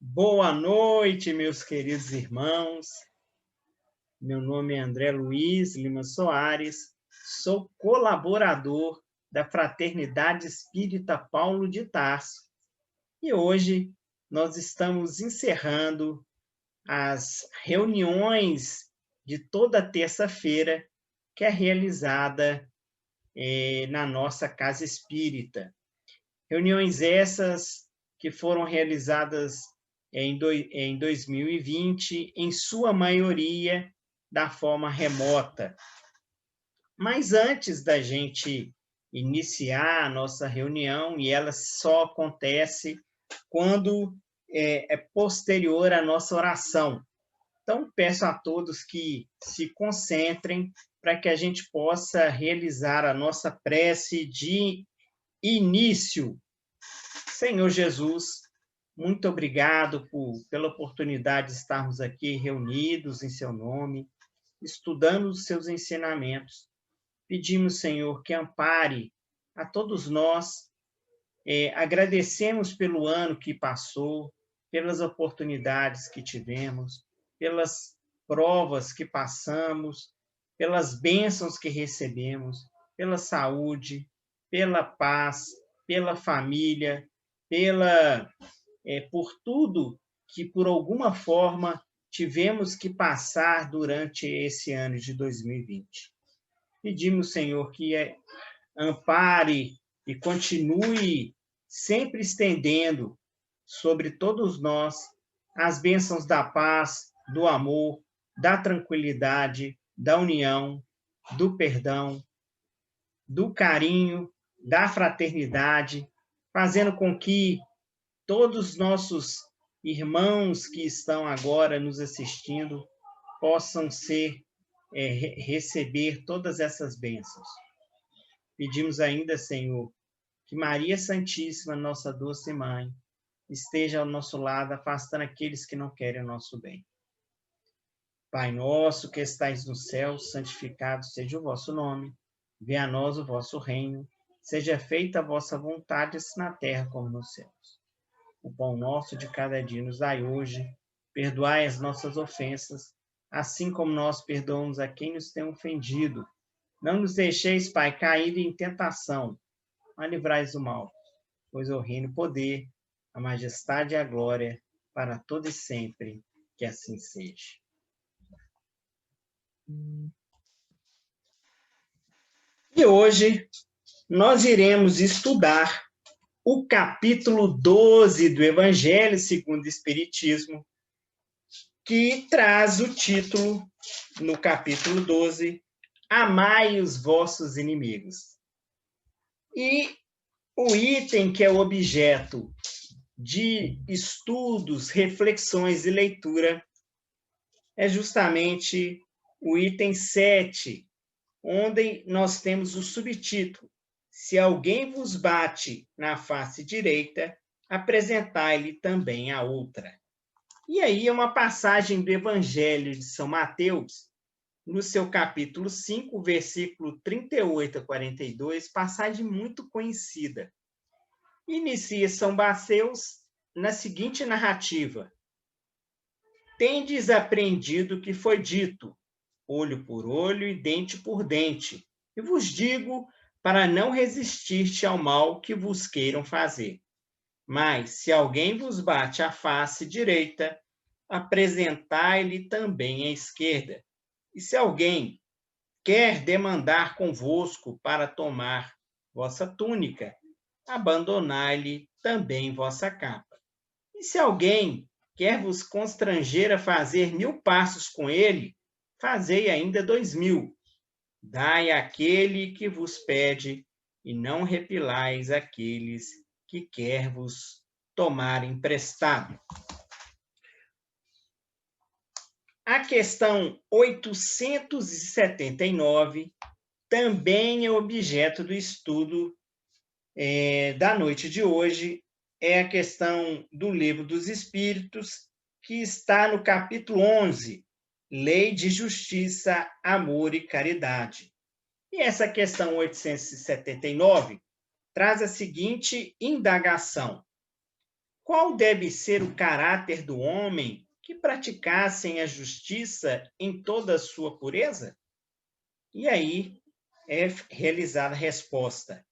Boa noite, meus queridos irmãos. Meu nome é André Luiz Lima Soares, sou colaborador da Fraternidade Espírita Paulo de Tarso. E hoje nós estamos encerrando as reuniões de toda terça-feira, que é realizada na nossa Casa Espírita. Reuniões essas que foram realizadas em 2020, em sua maioria, da forma remota. Mas antes da gente iniciar a nossa reunião, e ela só acontece quando é posterior à nossa oração. Então, peço a todos que se concentrem para que a gente possa realizar a nossa prece de início. Senhor Jesus, muito obrigado pela oportunidade de estarmos aqui reunidos em seu nome, estudando os seus ensinamentos. Pedimos, Senhor, que ampare a todos nós. Agradecemos pelo ano que passou, pelas oportunidades que tivemos, pelas provas que passamos, pelas bênçãos que recebemos, pela saúde, pela paz, pela família, por tudo que, por alguma forma, tivemos que passar durante esse ano de 2020. Pedimos, Senhor, que ampare e continue sempre estendendo sobre todos nós as bênçãos da paz, do amor, da tranquilidade, da união, do perdão, do carinho, da fraternidade, fazendo com que todos os nossos irmãos que estão agora nos assistindo possam receber todas essas bênçãos. Pedimos ainda, Senhor, que Maria Santíssima, nossa doce Mãe, esteja ao nosso lado, afastando aqueles que não querem o nosso bem. Pai nosso que estais no céu, santificado seja o vosso nome. Venha a nós o vosso reino. Seja feita a vossa vontade, assim na terra como nos céus. O pão nosso de cada dia nos dai hoje. Perdoai as nossas ofensas, assim como nós perdoamos a quem nos tem ofendido. Não nos deixeis, Pai, cair em tentação, mas livrai do mal, pois o reino, o poder, a majestade e a glória, para todo e sempre, que assim seja. E hoje nós iremos estudar o capítulo 12 do Evangelho segundo o Espiritismo, que traz o título, no capítulo 12, Amai os vossos inimigos. E o item que é o objeto de estudos, reflexões e leitura é justamente o item 7, onde nós temos o subtítulo: Se alguém vos bate na face direita, apresentai-lhe também a outra. E aí é uma passagem do Evangelho de São Mateus, no seu capítulo 5, versículo 38 a 42, passagem muito conhecida. Inicia São Mateus na seguinte narrativa: Tendes aprendido o que foi dito, olho por olho e dente por dente, e vos digo para não resistirte ao mal que vos queiram fazer. Mas, se alguém vos bate a face direita, apresentai-lhe também a esquerda. E se alguém quer demandar convosco para tomar vossa túnica, abandonai-lhe também vossa capa. E se alguém quer vos constranger a fazer 1000 passos com ele, fazei ainda 2000. Dai àquele que vos pede, e não repilais aqueles que quer vos tomar emprestado. A questão 879 também é objeto do estudo da noite de hoje. É a questão do Livro dos Espíritos, que está no capítulo 11, Lei de Justiça, Amor e Caridade. E essa questão 879 traz a seguinte indagação: qual deve ser o caráter do homem que praticassem a justiça em toda a sua pureza? E aí é realizada a resposta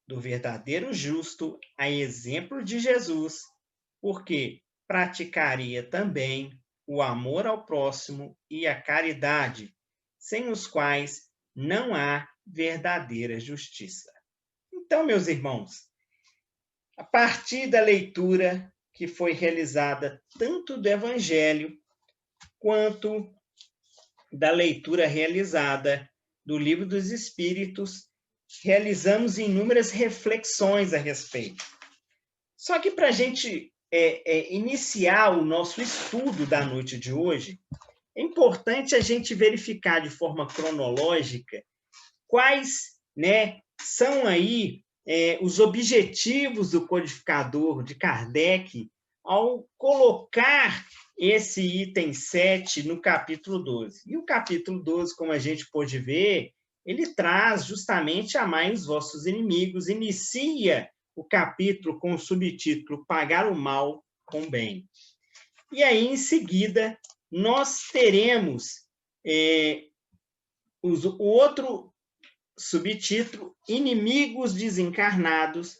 do verdadeiro justo, a exemplo de Jesus, porque praticaria também o amor ao próximo e a caridade, sem os quais não há verdadeira justiça. Então, meus irmãos, a partir da leitura que foi realizada tanto do Evangelho quanto da leitura realizada do Livro dos Espíritos, realizamos inúmeras reflexões a respeito. Só que para a gente iniciar o nosso estudo da noite de hoje, é importante a gente verificar de forma cronológica quais, né, são aí os objetivos do codificador de Kardec ao colocar esse item 7 no capítulo 12. E o capítulo 12, como a gente pôde ver, ele traz justamente amai os vossos inimigos, inicia o capítulo com o subtítulo Pagar o Mal com o Bem. E aí, em seguida, nós teremos o outro subtítulo, Inimigos Desencarnados,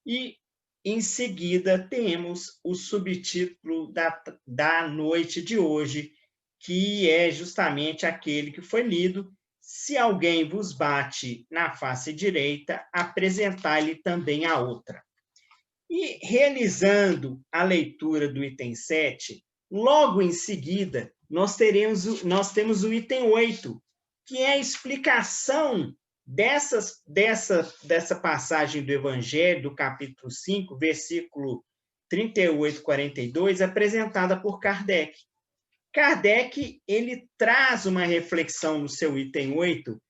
e em seguida temos o subtítulo da noite de hoje, que é justamente aquele que foi lido: se alguém vos bate na face direita, apresentai-lhe também a outra. E realizando a leitura do item 7, logo em seguida, nós temos o item 8, que é a explicação dessa passagem do Evangelho, do capítulo 5, versículo 38, 42, apresentada por Kardec. Kardec, ele traz uma reflexão no seu item 8,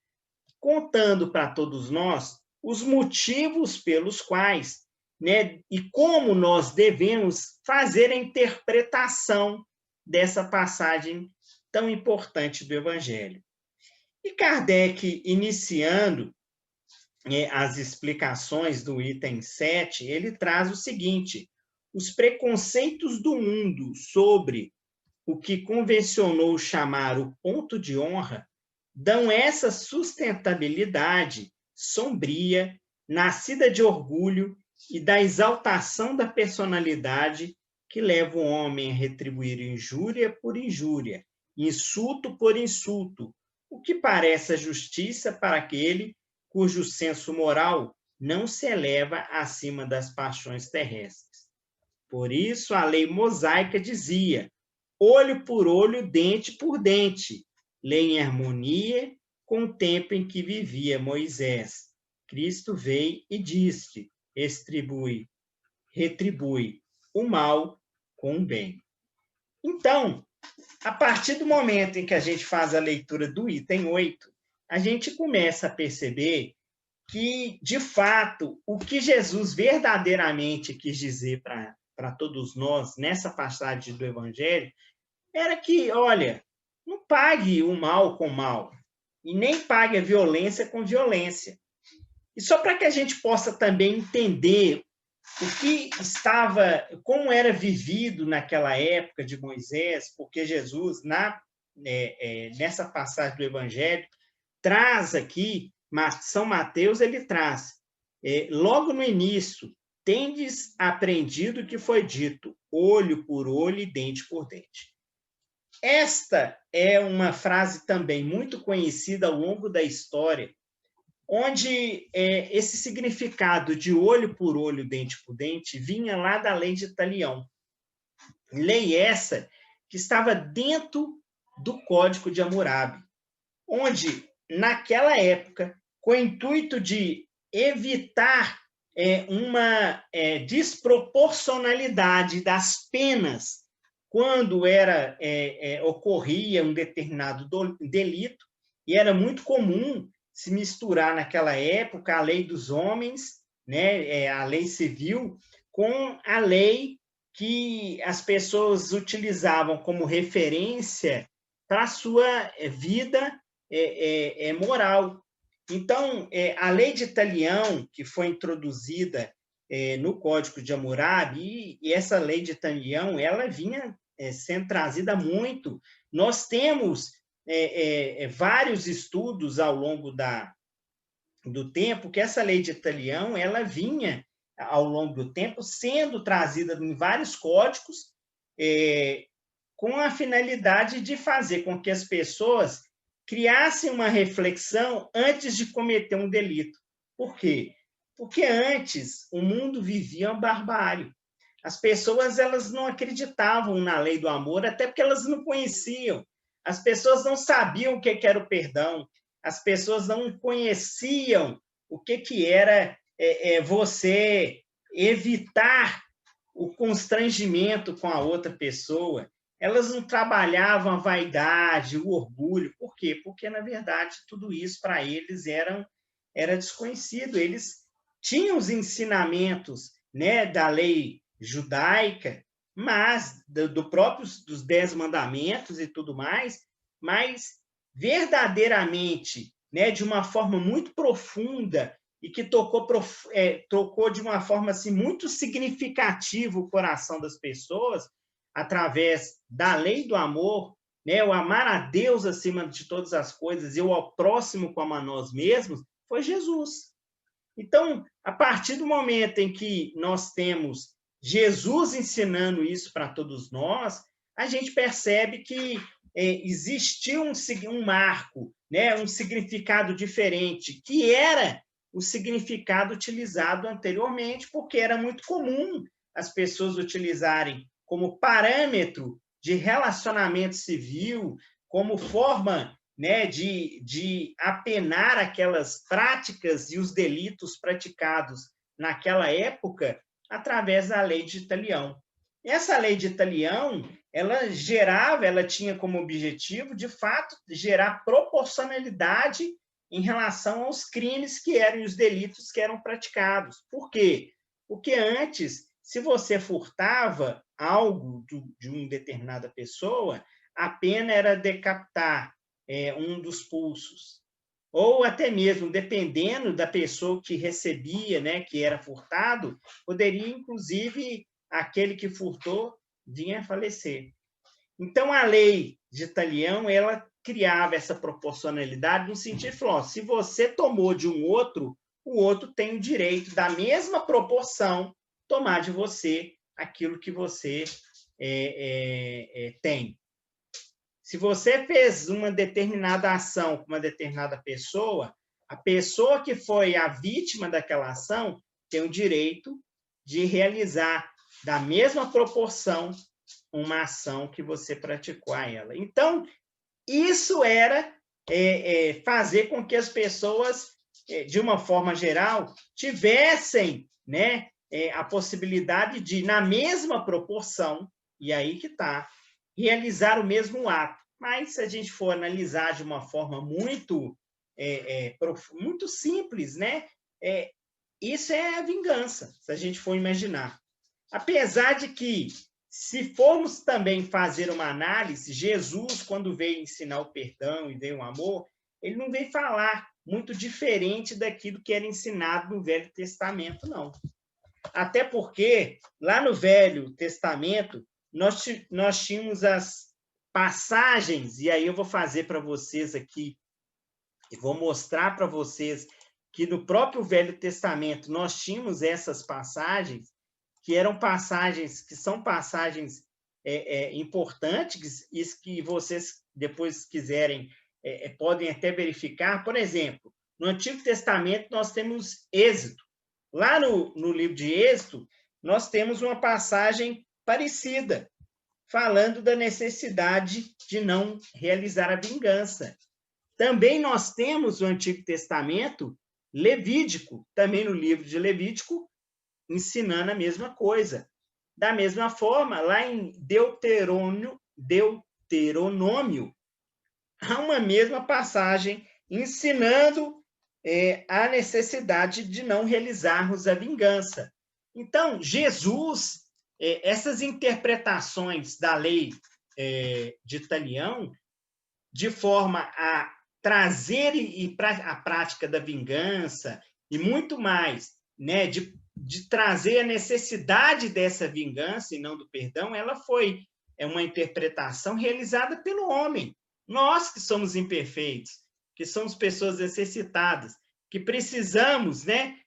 contando para todos nós os motivos pelos quais, né, e como nós devemos fazer a interpretação dessa passagem tão importante do Evangelho. E Kardec, iniciando as explicações do item 7, ele traz o seguinte: os preconceitos do mundo sobre o que convencionou chamar o ponto de honra dão essa sustentabilidade sombria, nascida de orgulho e da exaltação da personalidade, que leva o homem a retribuir injúria por injúria, insulto por insulto, o que parece a justiça para aquele cujo senso moral não se eleva acima das paixões terrestres. Por isso, a lei mosaica dizia: olho por olho, dente por dente, lei em harmonia com o tempo em que vivia Moisés. Cristo veio e disse: retribui o mal com o bem. Então, a partir do momento em que a gente faz a leitura do item 8, a gente começa a perceber que, de fato, o que Jesus verdadeiramente quis dizer para todos nós nessa passagem do Evangelho era que, olha, não pague o mal com mal e nem pague a violência com violência. E só para que a gente possa também entender o que estava, como era vivido naquela época de Moisés, porque Jesus, nessa passagem do Evangelho, traz aqui, São Mateus, ele traz, logo no início, tendes aprendido o que foi dito, olho por olho e dente por dente. Esta é uma frase também muito conhecida ao longo da história, onde esse significado de olho por olho, dente por dente, vinha lá da lei de Talião. Lei essa que estava dentro do Código de Hammurabi, onde, naquela época, com o intuito de evitar uma desproporcionalidade das penas quando ocorria um determinado delito, e era muito comum se misturar naquela época a lei dos homens, né, a lei civil, com a lei que as pessoas utilizavam como referência para a sua vida moral. Então, a lei de Talião, que foi introduzida no Código de Hammurabi, e essa lei de Italião, ela vinha sendo trazida muito. Nós temos vários estudos ao longo do tempo que essa lei de Italião, ela vinha, ao longo do tempo, sendo trazida em vários códigos, com a finalidade de fazer com que as pessoas criassem uma reflexão antes de cometer um delito. Por quê? Porque antes o mundo vivia uma barbárie. As pessoas, elas não acreditavam na lei do amor, até porque elas não conheciam. As pessoas não sabiam o que era o perdão. As pessoas não conheciam o que era você evitar o constrangimento com a outra pessoa. Elas não trabalhavam a vaidade, o orgulho. Por quê? Porque, na verdade, tudo isso para eles era desconhecido. Eles tinham os ensinamentos, né, da lei judaica, mas dos 10 mandamentos e tudo mais, mas verdadeiramente, né, de uma forma muito profunda e que tocou de uma forma assim, muito significativa o coração das pessoas, através da lei do amor, né, o amar a Deus acima de todas as coisas e o ao próximo como a nós mesmos, foi Jesus. Então, a partir do momento em que nós temos Jesus ensinando isso para todos nós, a gente percebe que existiu um marco, né, um significado diferente, que era o significado utilizado anteriormente, porque era muito comum as pessoas utilizarem como parâmetro de relacionamento civil, como forma, né, de apenar aquelas práticas e os delitos praticados naquela época através da lei de Italião. Essa lei de Italião, ela tinha como objetivo, de fato, gerar proporcionalidade em relação aos crimes que eram e os delitos que eram praticados. Por quê? Porque antes, se você furtava algo de uma determinada pessoa, a pena era decapitar um dos pulsos. Ou até mesmo, dependendo da pessoa que recebia, né, que era furtado, poderia, inclusive, aquele que furtou vinha a falecer. Então, a lei de Italião, ela criava essa proporcionalidade no sentido de falar, se você tomou de um outro, o outro tem o direito, da mesma proporção, tomar de você aquilo que você tem. Se você fez uma determinada ação com uma determinada pessoa, a pessoa que foi a vítima daquela ação tem o direito de realizar da mesma proporção uma ação que você praticou a ela. Então, isso era fazer com que as pessoas, de uma forma geral, tivessem, né, a possibilidade de, na mesma proporção, e aí que está, realizar o mesmo ato. Mas, se a gente for analisar de uma forma muito, muito simples, né, isso é a vingança, se a gente for imaginar. Apesar de que, se formos também fazer uma análise, Jesus, quando veio ensinar o perdão e veio o amor, ele não veio falar muito diferente daquilo que era ensinado no Velho Testamento, não. Até porque, lá no Velho Testamento, nós tínhamos as passagens, e aí eu vou fazer para vocês aqui, e vou mostrar para vocês que no próprio Velho Testamento nós tínhamos essas passagens, que eram passagens, que são passagens importantes, e que vocês depois quiserem, podem até verificar. Por exemplo, no Antigo Testamento nós temos Êxodo. Lá no livro de Êxodo, nós temos uma passagem parecida, falando da necessidade de não realizar a vingança. Também nós temos no Antigo Testamento Levítico, também no livro de Levítico, ensinando a mesma coisa. Da mesma forma, lá em Deuteronômio, há uma mesma passagem ensinando a necessidade de não realizarmos a vingança. Então, Jesus, essas interpretações da lei de Italião, de forma a trazer a prática da vingança e muito mais, né, de de trazer a necessidade dessa vingança e não do perdão, ela foi uma interpretação realizada pelo homem. Nós que somos imperfeitos, que somos pessoas necessitadas, que precisamos, né,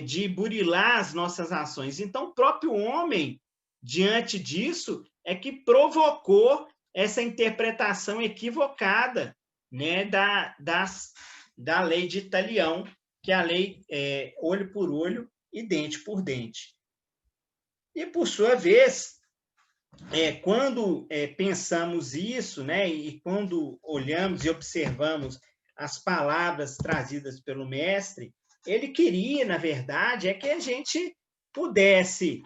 de burilar as nossas ações. Então, o próprio homem, diante disso, é que provocou essa interpretação equivocada, né, da lei de Italião, que é a lei olho por olho e dente por dente. E, por sua vez, quando pensamos isso, né, e quando olhamos e observamos as palavras trazidas pelo mestre, ele queria, na verdade, que a gente pudesse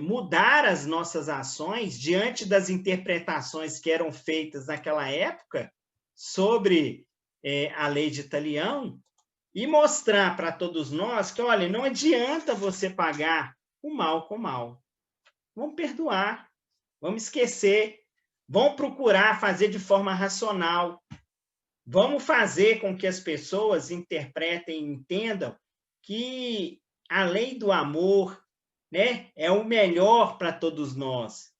mudar as nossas ações diante das interpretações que eram feitas naquela época sobre a lei de Italião e mostrar para todos nós que, olha, não adianta você pagar o mal com o mal. Vamos perdoar, vamos esquecer, vamos procurar fazer de forma racional, vamos fazer com que as pessoas interpretem e entendam que a lei do amor, né, é o melhor para todos nós,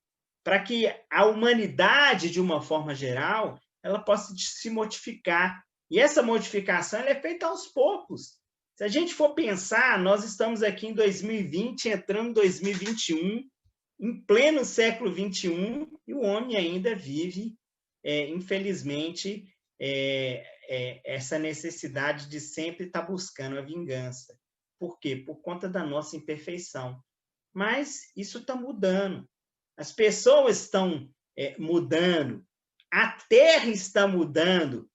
para que a humanidade, de uma forma geral, ela possa se modificar. E essa modificação ela é feita aos poucos. Se a gente for pensar, nós estamos aqui em 2020, entrando em 2021, em pleno século XXI, e o homem ainda vive, infelizmente, essa necessidade de sempre estar buscando a vingança. Por quê? Por conta da nossa imperfeição. Mas isso está mudando. As pessoas estão mudando. A Terra está mudando.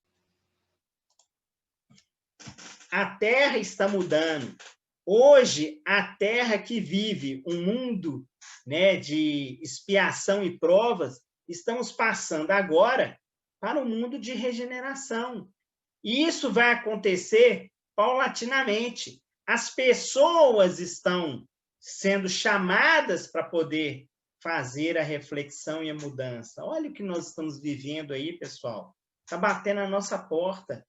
A Terra está mudando. Hoje, a Terra que vive um mundo, né, de expiação e provas, estamos passando agora para um mundo de regeneração. E isso vai acontecer paulatinamente. As pessoas estão sendo chamadas para poder fazer a reflexão e a mudança. Olha o que nós estamos vivendo aí, pessoal. Está batendo a nossa porta.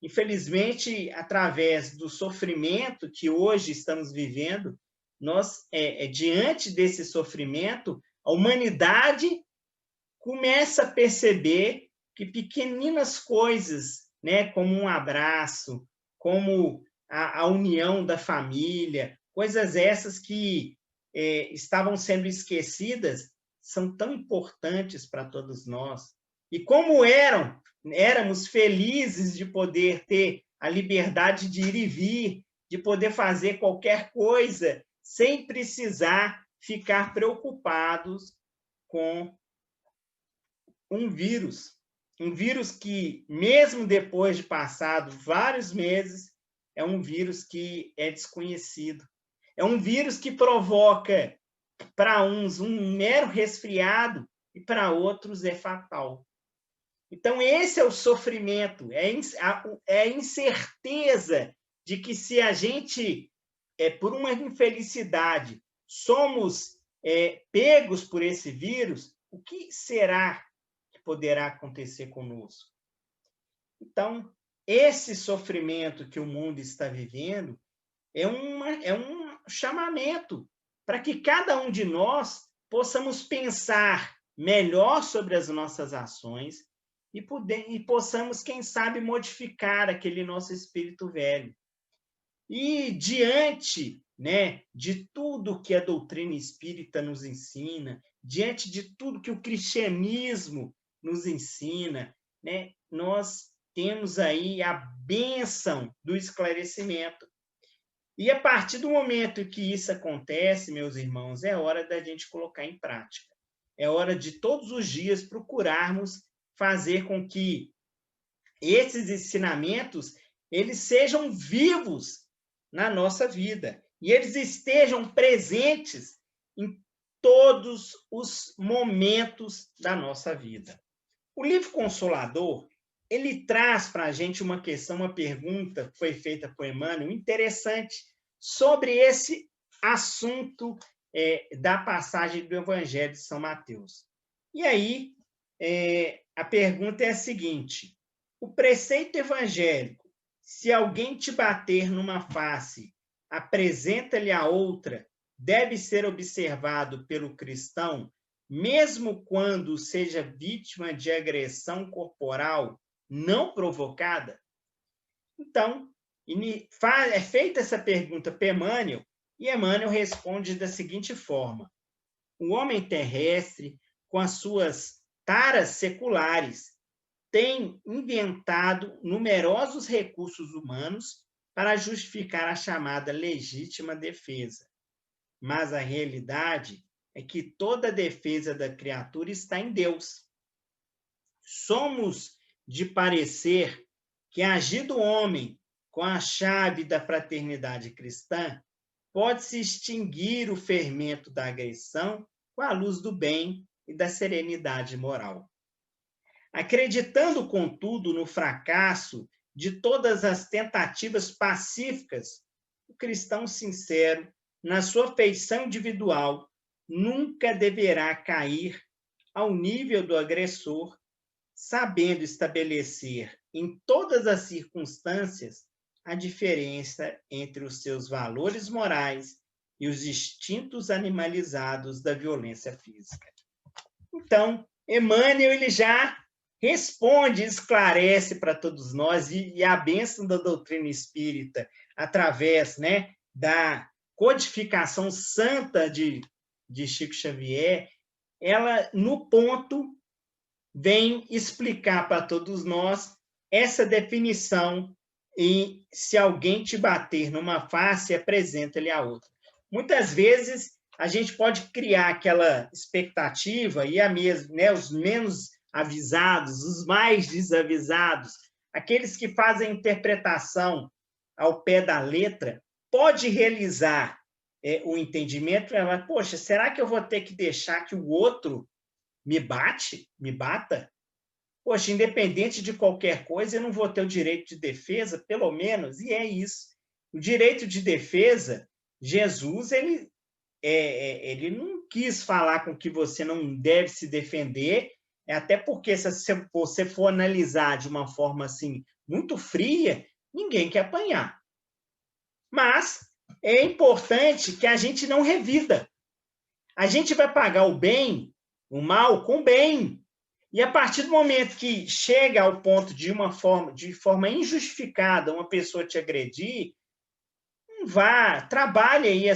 Infelizmente, através do sofrimento que hoje estamos vivendo, nós, diante desse sofrimento, a humanidade começa a perceber que pequeninas coisas, né, como um abraço, como a união da família, coisas essas que estavam sendo esquecidas, são tão importantes para todos nós. E como éramos felizes de poder ter a liberdade de ir e vir, de poder fazer qualquer coisa sem precisar ficar preocupados com um vírus que, mesmo depois de passado vários meses, é um vírus que é desconhecido. É um vírus que provoca, para uns, um mero resfriado e para outros é fatal. Então, esse é o sofrimento, é a incerteza de que se a gente, por uma infelicidade, somos pegos por esse vírus, o que será que poderá acontecer conosco? Então, esse sofrimento que o mundo está vivendo é um chamamento para que cada um de nós possamos pensar melhor sobre as nossas ações e possamos, quem sabe, modificar aquele nosso espírito velho. E diante, né, de tudo que a doutrina espírita nos ensina, diante de tudo que o cristianismo nos ensina, né, nós temos aí a bênção do esclarecimento. E a partir do momento que isso acontece, meus irmãos, é hora da gente colocar em prática. É hora de todos os dias procurarmos fazer com que esses ensinamentos eles sejam vivos na nossa vida e eles estejam presentes em todos os momentos da nossa vida. O livro Consolador, ele traz para a gente uma questão, uma pergunta que foi feita por Emmanuel, interessante, sobre esse assunto da passagem do Evangelho de São Mateus. E aí, a pergunta é a seguinte: o preceito evangélico, se alguém te bater numa face, apresenta-lhe a outra deve ser observado pelo cristão, mesmo quando seja vítima de agressão corporal não provocada? Então, é feita essa pergunta para Emmanuel, e Emmanuel responde da seguinte forma: o homem terrestre, com as suas taras seculares, tem inventado numerosos recursos humanos para justificar a chamada legítima defesa. Mas a realidade é que toda a defesa da criatura está em Deus. Somos de parecer que, agindo o homem com a chave da fraternidade cristã, pode-se extinguir o fermento da agressão com a luz do bem e da serenidade moral. Acreditando, contudo, no fracasso de todas as tentativas pacíficas, o cristão sincero, na sua feição individual, nunca deverá cair ao nível do agressor, sabendo estabelecer em todas as circunstâncias a diferença entre os seus valores morais e os instintos animalizados da violência física. Então, Emmanuel ele já responde, esclarece para todos nós, e a bênção da doutrina espírita, através, né, da codificação santa de Chico Xavier, ela, no ponto, vem explicar para todos nós essa definição, e se alguém te bater numa face, apresenta-lhe a outra. Muitas vezes, a gente pode criar aquela expectativa, e né, os menos avisados, os mais desavisados, aqueles que fazem a interpretação ao pé da letra, pode realizar o entendimento, ela, poxa, será que eu vou ter que deixar que o outro me bata? Poxa, independente de qualquer coisa, eu não vou ter o direito de defesa, pelo menos, e é isso. O direito de defesa, Jesus, ele não quis falar com que você não deve se defender, até porque se você for analisar de uma forma assim muito fria, ninguém quer apanhar. Mas é importante que a gente não revida. A gente vai pagar o mal com bem. E a partir do momento que chega ao ponto de forma injustificada, uma pessoa te agredir, trabalhe aí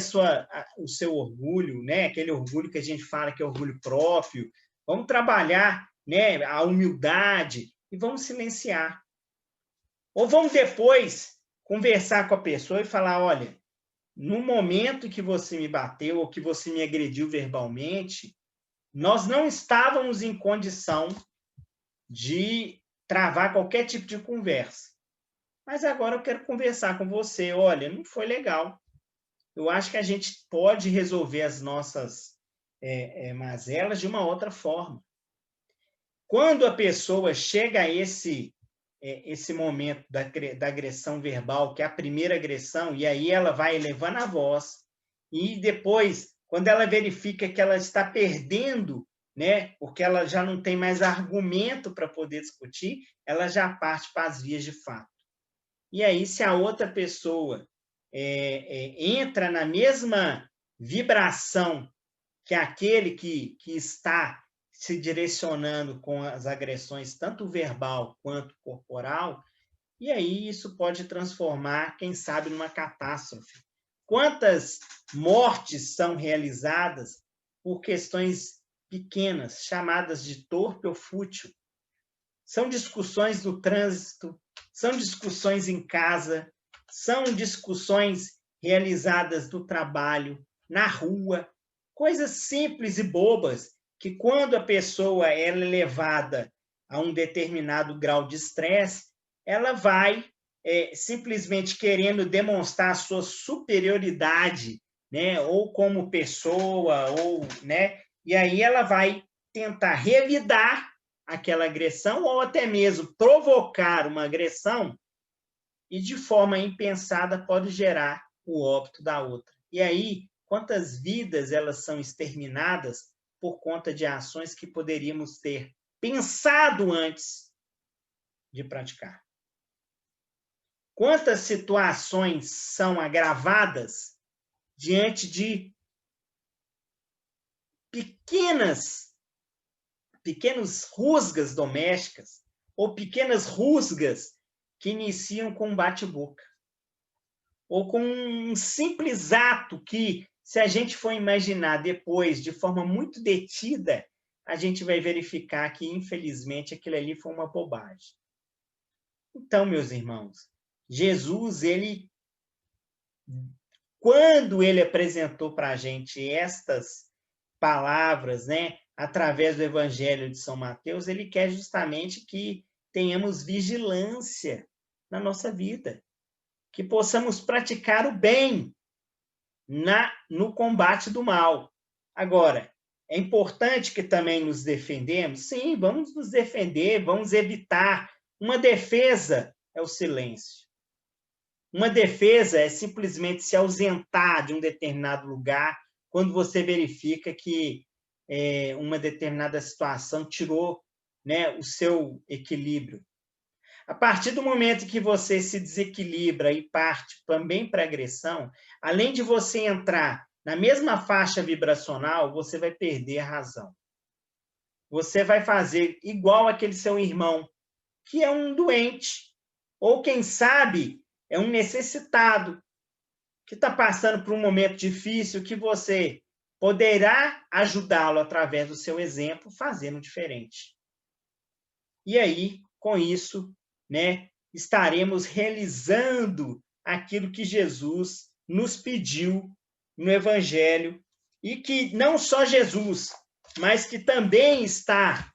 o seu orgulho, né? Aquele orgulho que a gente fala que é orgulho próprio. Vamos trabalhar, né, a humildade e vamos silenciar. Ou vamos depois conversar com a pessoa e falar, olha, no momento que você me bateu ou que você me agrediu verbalmente, nós não estávamos em condição de travar qualquer tipo de conversa. Mas agora eu quero conversar com você. Olha, não foi legal. Eu acho que a gente pode resolver as nossas mazelas de uma outra forma. Quando a pessoa chega a esse momento da agressão verbal, que é a primeira agressão, e aí ela vai elevando a voz, e depois, quando ela verifica que ela está perdendo, né, porque ela já não tem mais argumento para poder discutir, ela já parte para as vias de fato. E aí, se a outra pessoa entra na mesma vibração que aquele que está se direcionando com as agressões, tanto verbal quanto corporal, e aí isso pode transformar, quem sabe, numa catástrofe. Quantas mortes são realizadas por questões pequenas, chamadas de torpe ou fútil? São discussões no trânsito, são discussões em casa, são discussões realizadas no trabalho, na rua, coisas simples e bobas que, quando a pessoa é levada a um determinado grau de estresse, ela vai simplesmente querendo demonstrar a sua superioridade, né, ou como pessoa, né, e aí ela vai tentar revidar aquela agressão ou até mesmo provocar uma agressão e, de forma impensada, pode gerar o óbito da outra. E aí, quantas vidas elas são exterminadas por conta de ações que poderíamos ter pensado antes de praticar. Quantas situações são agravadas diante de pequenas rusgas domésticas ou pequenas rusgas que iniciam com um bate-boca ou com um simples ato que, se a gente for imaginar depois de forma muito detida, a gente vai verificar que, infelizmente, aquilo ali foi uma bobagem. Então, meus irmãos, Jesus, quando ele apresentou para a gente estas palavras, né, através do Evangelho de São Mateus, ele quer justamente que tenhamos vigilância na nossa vida, que possamos praticar o bem no combate do mal. Agora, é importante que também nos defendemos? Sim, vamos nos defender, vamos evitar. Uma defesa é o silêncio. Uma defesa é simplesmente se ausentar de um determinado lugar quando você verifica que uma determinada situação tirou, né, o seu equilíbrio. A partir do momento que você se desequilibra e parte também para agressão, além de você entrar na mesma faixa vibracional, você vai perder a razão. Você vai fazer igual aquele seu irmão, que é um doente, ou quem sabe é um necessitado, que está passando por um momento difícil, que você poderá ajudá-lo através do seu exemplo, fazendo diferente. E aí, com isso, né, estaremos realizando aquilo que Jesus nos pediu no Evangelho, e que não só Jesus, mas que também está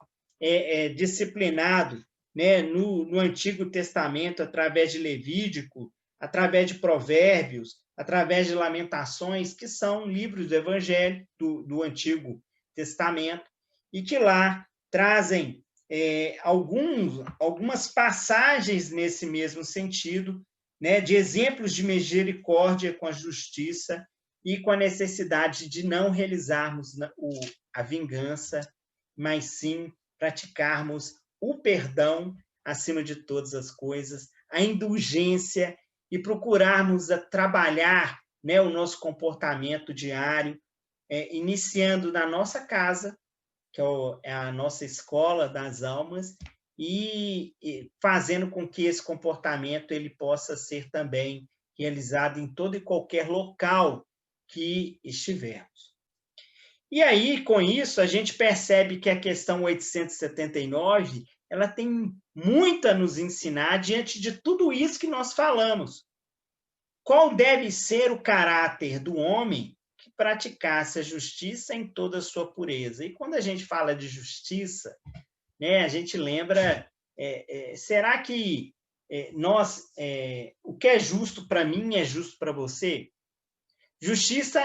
disciplinado, né, no Antigo Testamento, através de Levítico, através de Provérbios, através de Lamentações, que são livros do Evangelho, do Antigo Testamento, e que lá trazem algumas passagens nesse mesmo sentido, né, de exemplos de misericórdia com a justiça e com a necessidade de não realizarmos a vingança, mas sim praticarmos o perdão acima de todas as coisas, a indulgência, e procurarmos trabalhar, né, o nosso comportamento diário, iniciando na nossa casa, que é a nossa escola das almas, e fazendo com que esse comportamento ele possa ser também realizado em todo e qualquer local que estivermos. E aí, com isso, a gente percebe que a questão 879 ela tem muito a nos ensinar diante de tudo isso que nós falamos. Qual deve ser o caráter do homem que praticasse a justiça em toda a sua pureza? E quando a gente fala de justiça, né, a gente lembra, será que o que é justo para mim é justo para você? Justiça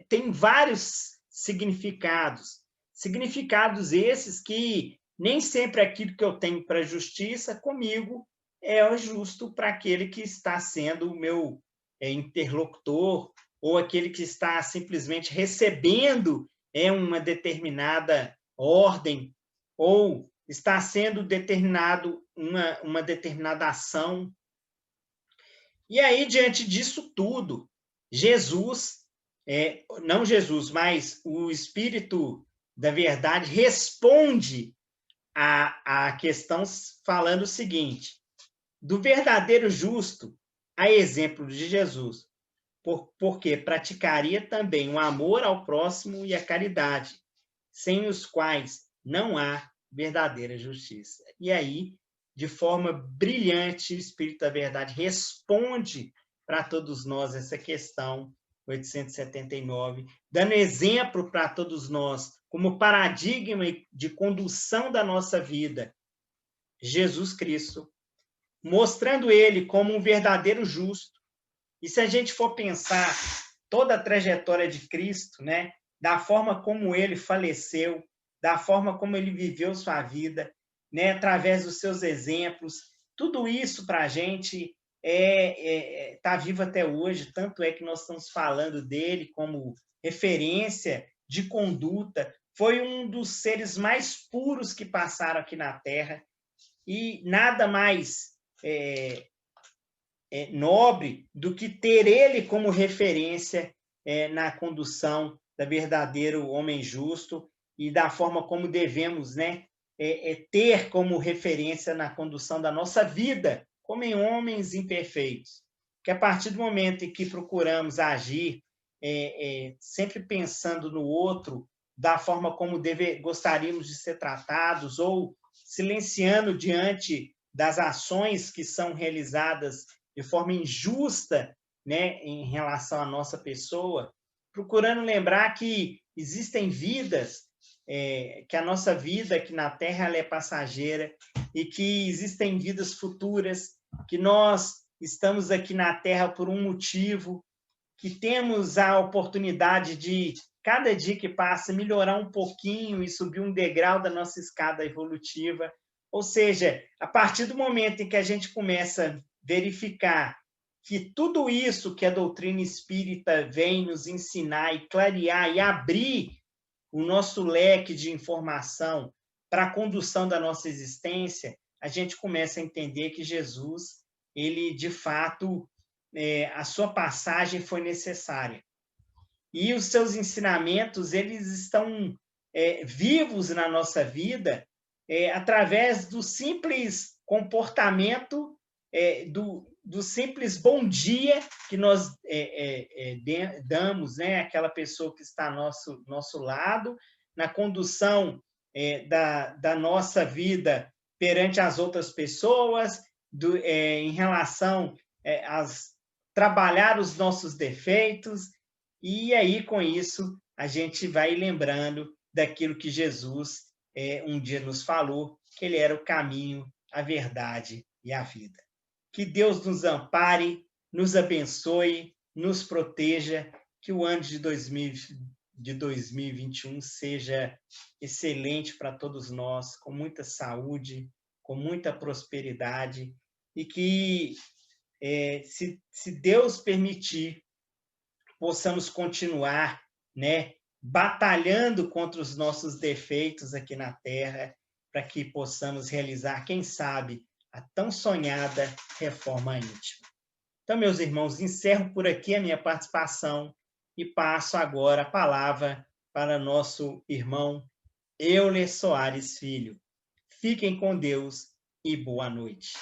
tem vários significados. Significados esses que nem sempre aquilo que eu tenho para justiça comigo é justo para aquele que está sendo o meu interlocutor ou aquele que está simplesmente recebendo uma determinada ordem ou está sendo determinado uma determinada ação. E aí, diante disso tudo, Jesus, não Jesus, mas o Espírito da Verdade responde à questão falando o seguinte: do verdadeiro justo, a exemplo de Jesus, porque praticaria também o amor ao próximo e a caridade, sem os quais não há verdadeira justiça. E aí, de forma brilhante, o Espírito da Verdade responde para todos nós essa questão 879, dando exemplo para todos nós, como paradigma de condução da nossa vida, Jesus Cristo, mostrando ele como um verdadeiro justo. E se a gente for pensar toda a trajetória de Cristo, né, da forma como ele faleceu, da forma como ele viveu sua vida, né, através dos seus exemplos, tudo isso para a gente está vivo até hoje, tanto é que nós estamos falando dele como referência de conduta. Foi um dos seres mais puros que passaram aqui na Terra, e nada mais nobre do que ter ele como referência na condução da verdadeiro homem justo e da forma como devemos, né, ter como referência na condução da nossa vida, como em homens imperfeitos. Que a partir do momento em que procuramos agir sempre pensando no outro, da forma como gostaríamos de ser tratados, ou silenciando diante das ações que são realizadas de forma injusta, né, em relação à nossa pessoa, procurando lembrar que existem vidas, que a nossa vida aqui na Terra ela é passageira e que existem vidas futuras, que nós estamos aqui na Terra por um motivo, que temos a oportunidade de, cada dia que passa, melhorar um pouquinho e subir um degrau da nossa escada evolutiva. Ou seja, a partir do momento em que a gente começa a verificar que tudo isso que a doutrina espírita vem nos ensinar e clarear e abrir o nosso leque de informação para a condução da nossa existência, a gente começa a entender que Jesus, ele, de fato, a sua passagem foi necessária. E os seus ensinamentos, eles estão vivos na nossa vida através do simples comportamento, do simples bom dia que nós damos, né, àquela pessoa que está ao nosso lado, na condução da nossa vida perante as outras pessoas, em relação às trabalhar os nossos defeitos, e aí, com isso, a gente vai lembrando daquilo que Jesus um dia nos falou, que ele era o caminho, a verdade e a vida. Que Deus nos ampare, nos abençoe, nos proteja, que o ano de 2021 seja excelente para todos nós, com muita saúde, com muita prosperidade, e que, se Deus permitir, possamos continuar, né, batalhando contra os nossos defeitos aqui na Terra, para que possamos realizar, quem sabe, a tão sonhada reforma íntima. Então, meus irmãos, encerro por aqui a minha participação e passo agora a palavra para nosso irmão Euler Soares Filho. Fiquem com Deus e boa noite.